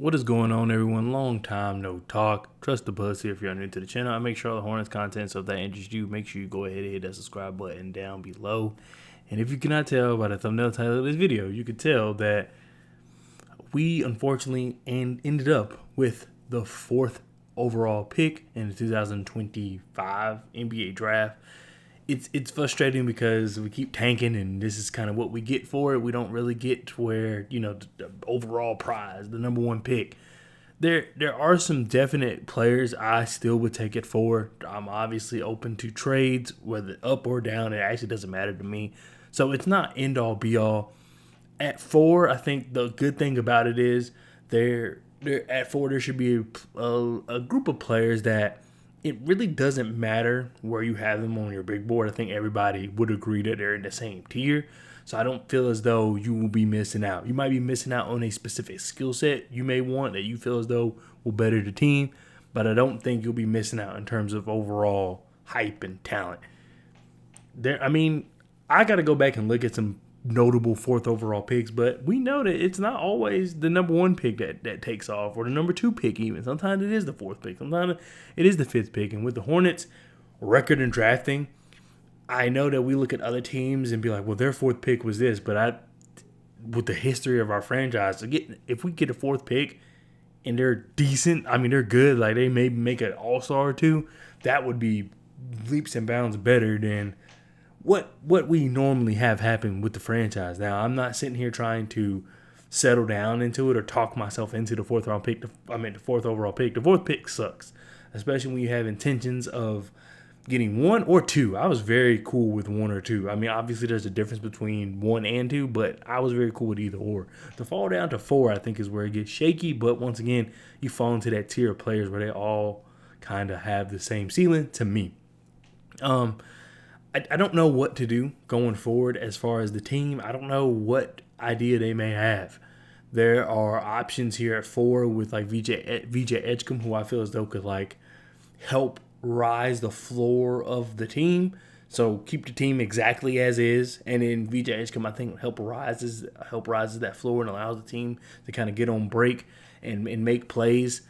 What is going on, everyone? Long time no talk. Trust the buzz here if you're new to the channel. I make sure all the Hornets content, so if that interests you, make sure you go ahead and hit that subscribe button down below. And if you cannot tell by the thumbnail title of this video, you could tell that we unfortunately ended up with the fourth overall pick in the 2025 NBA draft. It's frustrating because we keep tanking, and this is kind of what we get for it. We don't really get to where, the overall prize, the number one pick. There are some definite players I still would take it for. I'm obviously open to trades, whether up or down. It actually doesn't matter to me. So it's not end all be all. At four, I think the good thing about it is there at four there should be a group of players that it really doesn't matter where you have them on your big board. I think everybody would agree that they're in the same tier. So I don't feel as though you will be missing out. You might be missing out on a specific skill set you may want that you feel as though will better the team, but I don't think you'll be missing out in terms of overall hype and talent. I got to go back and look at some notable fourth overall picks, but we know that it's not always the number one pick that takes off, or the number two pick even. Sometimes it is the fourth pick. Sometimes it is the fifth pick. And with the Hornets' record in drafting, I know that we look at other teams and be like, well, their fourth pick was this, but with the history of our franchise, if we get a fourth pick and they're decent, they're good, like they may make an all-star or two, that would be leaps and bounds better than what we normally have happen with the franchise. Now, I'm not sitting here trying to settle down into it or talk myself into the fourth overall pick. The fourth overall pick. The fourth pick sucks, especially when you have intentions of getting one or two. I was very cool with one or two. Obviously there's a difference between one and two, but I was very cool with either or. To fall down to four, I think, is where it gets shaky. But once again, you fall into that tier of players where they all kind of have the same ceiling to me. I don't know what to do going forward as far as the team. I don't know what idea they may have. There are options here at four with like VJ Edgecombe, who I feel as though could like help rise the floor of the team. So keep the team exactly as is, and then VJ Edgecombe, I think, help rises that floor and allows the team to kind of get on break and make plays.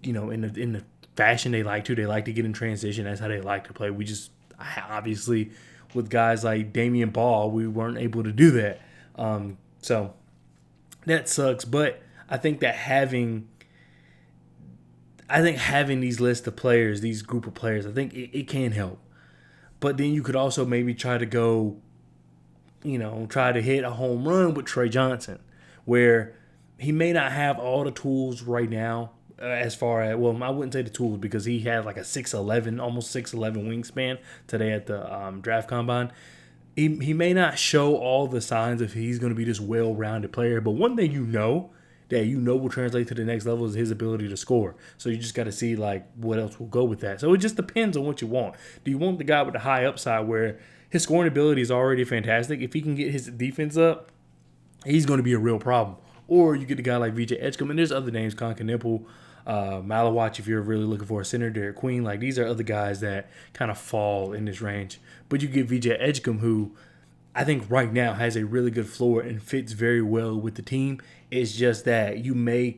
In the fashion they like to. They like to get in transition. That's how they like to play. Obviously, with guys like Damian Ball, we weren't able to do that. So that sucks. But I think that having these list of players, these group of players, I think it can help. But then you could also maybe try to hit a home run with Trey Johnson, where he may not have all the tools right now. As far as, well, I wouldn't say the tools, because he had like a 6'11", almost 6'11" wingspan today at the draft combine. He may not show all the signs of he's going to be this well-rounded player, but one thing will translate to the next level is his ability to score. So you just got to see like what else will go with that. So it just depends on what you want. Do you want the guy with the high upside where his scoring ability is already fantastic? If he can get his defense up, he's going to be a real problem. Or you get the guy like VJ Edgecombe, and there's other names, Concanipple, Malawach, if you're really looking for a center, Derek Queen. Like, these are other guys that kind of fall in this range. But you get VJ Edgecombe, who I think right now has a really good floor and fits very well with the team. It's just that you may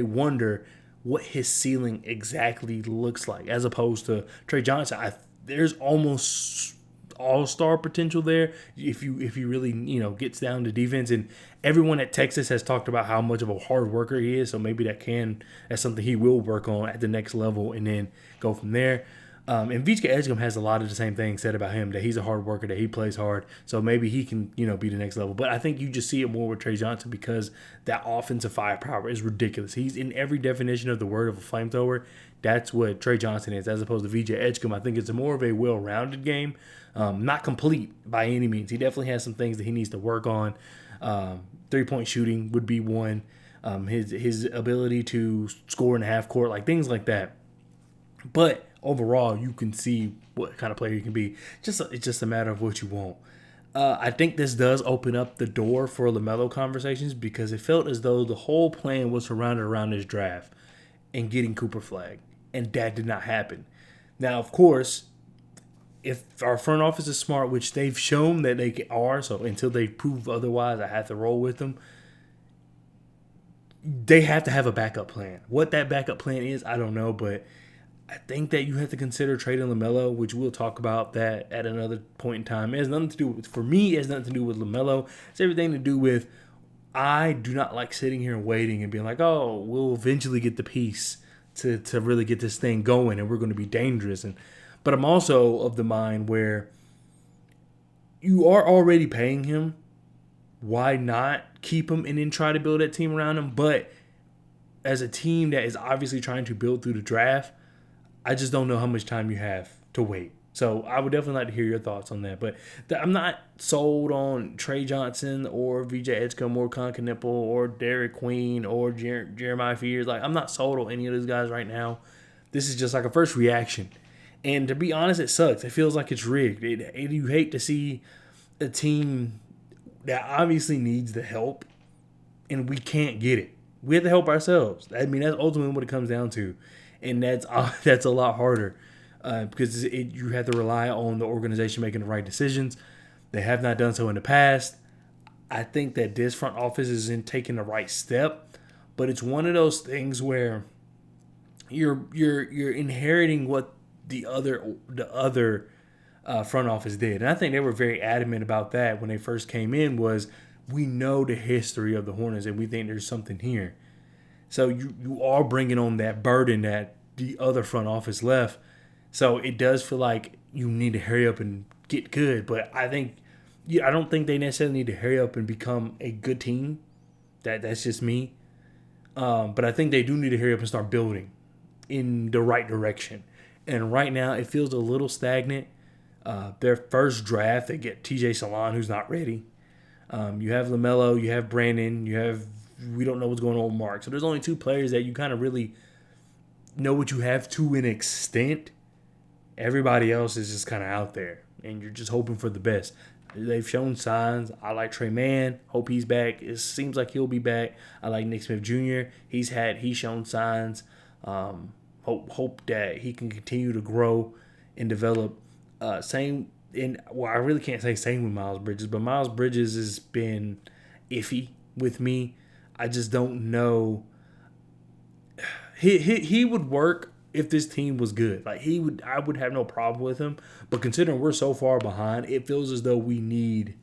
wonder what his ceiling exactly looks like, as opposed to Trey Johnson. There's almost all-star potential there if you really gets down to defense, and everyone at Texas has talked about how much of a hard worker he is, so maybe that's something he will work on at the next level and then go from there. And VJ Edgecombe has a lot of the same things said about him, that he's a hard worker, that he plays hard, so maybe he can be the next level. But I think you just see it more with Trey Johnson, because that offensive firepower is ridiculous. He's in every definition of the word of a flamethrower. That's what Trey Johnson is, as opposed to VJ Edgecombe. I think it's more of a well-rounded game. Not complete by any means. He definitely has some things that he needs to work on. Three-point shooting would be one. His ability to score in the half court, like things like that. But overall, you can see what kind of player you can be. It's just a matter of what you want. I think this does open up the door for LaMelo conversations, because it felt as though the whole plan was surrounded around this draft and getting Cooper Flag, and that did not happen. Now, of course, if our front office is smart, which they've shown that they are, so until they prove otherwise, I have to roll with them. they have to have a backup plan. What that backup plan is, I don't know, but I think that you have to consider trading LaMelo, which we'll talk about that at another point in time. It has nothing to do with, for me, it has nothing to do with LaMelo. It's everything to do with, I do not like sitting here and waiting and being like, oh, we'll eventually get the piece to really get this thing going and we're going to be dangerous. But I'm also of the mind where you are already paying him. Why not keep him and then try to build that team around him? But as a team that is obviously trying to build through the draft, I just don't know how much time you have to wait. So I would definitely like to hear your thoughts on that. But I'm not sold on Trey Johnson or VJ Edgecombe or Concanipple or Derek Queen or Jeremiah Fears. Like, I'm not sold on any of those guys right now. This is just like a first reaction. And to be honest, it sucks. It feels like it's rigged. You hate to see a team that obviously needs the help and we can't get it. We have to help ourselves. I mean, that's ultimately what it comes down to. And that's a lot harder because you have to rely on the organization making the right decisions. They have not done so in the past. I think that this front office isn't taking the right step, but it's one of those things where you're inheriting what the other front office did, and I think they were very adamant about that when they first came in. Was, we know the history of the Hornets and we think there's something here. So you are bringing on that burden that the other front office left. So it does feel like you need to hurry up and get good. But I don't think they necessarily need to hurry up and become a good team. That's just me. But I think they do need to hurry up and start building in the right direction. And right now it feels a little stagnant. Their first draft, they get TJ Salon, who's not ready. You have LaMelo, you have Brandon, we don't know what's going on with Mark. So there's only two players that you kind of really know what you have to an extent. Everybody else is just kind of out there, and you're just hoping for the best. They've shown signs. I like Trey Mann. Hope he's back. It seems like he'll be back. I like Nick Smith Jr. He's shown signs. Hope that he can continue to grow and develop. I really can't say same with Miles Bridges, but Miles Bridges has been iffy with me. I just don't know. He would work if this team was good. I would have no problem with him. But considering we're so far behind, it feels as though we need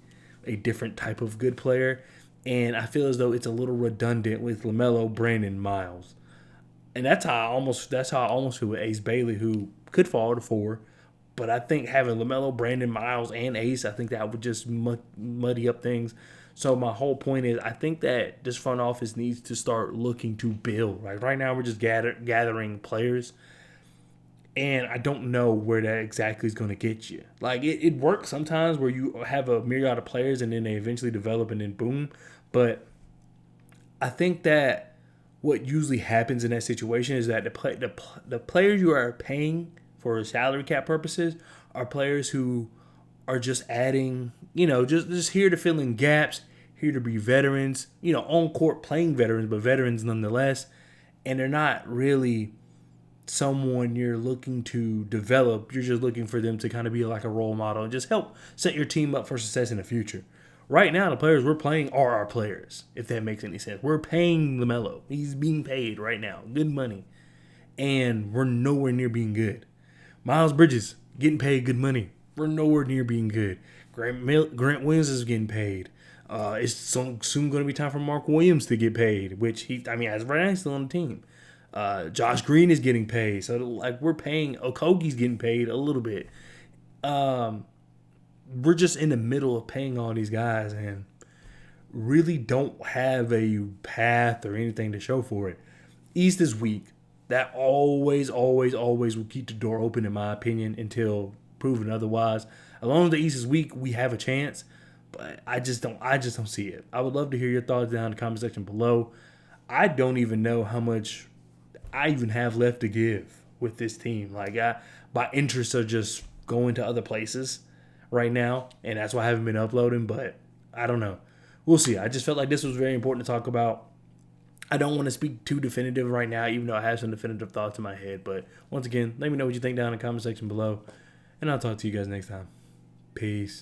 a different type of good player. And I feel as though it's a little redundant with LaMelo, Brandon, Miles. And that's how I almost feel with Ace Bailey, who could fall to 4. But I think having LaMelo, Brandon, Miles, and Ace, I think that would just muddy up things. So my whole point is, I think that this front office needs to start looking to build. Right now, we're just gathering players, and I don't know where that exactly is going to get you. It works sometimes where you have a myriad of players and then they eventually develop and then boom. But I think that what usually happens in that situation is that the players you are paying for salary cap purposes are players who are just adding, just here to fill in gaps, here to be veterans, on court playing veterans, but veterans nonetheless. And they're not really someone you're looking to develop. You're just looking for them to kind of be like a role model and just help set your team up for success in the future. Right now, the players we're playing are our players, if that makes any sense. We're paying LaMelo. He's being paid right now. Good money. And we're nowhere near being good. Miles Bridges, getting paid good money. We're nowhere near being good. Grant Williams is getting paid. It's soon going to be time for Mark Williams to get paid, which as right now, he's still on the team. Josh Green is getting paid. So, we're paying. Okogie's getting paid a little bit. We're just in the middle of paying all these guys and really don't have a path or anything to show for it. East is weak. That always will keep the door open, in my opinion, until proven otherwise. As long as the East is weak, we have a chance. But I just don't see it. I would love to hear your thoughts down in the comment section below. I don't even know how much I even have left to give with this team. My interests are just going to other places right now, and that's why I haven't been uploading. But I don't know. We'll see. I just felt like this was very important to talk about. I don't want to speak too definitive right now, even though I have some definitive thoughts in my head. But once again, let me know what you think down in the comment section below. And I'll talk to you guys next time. Peace.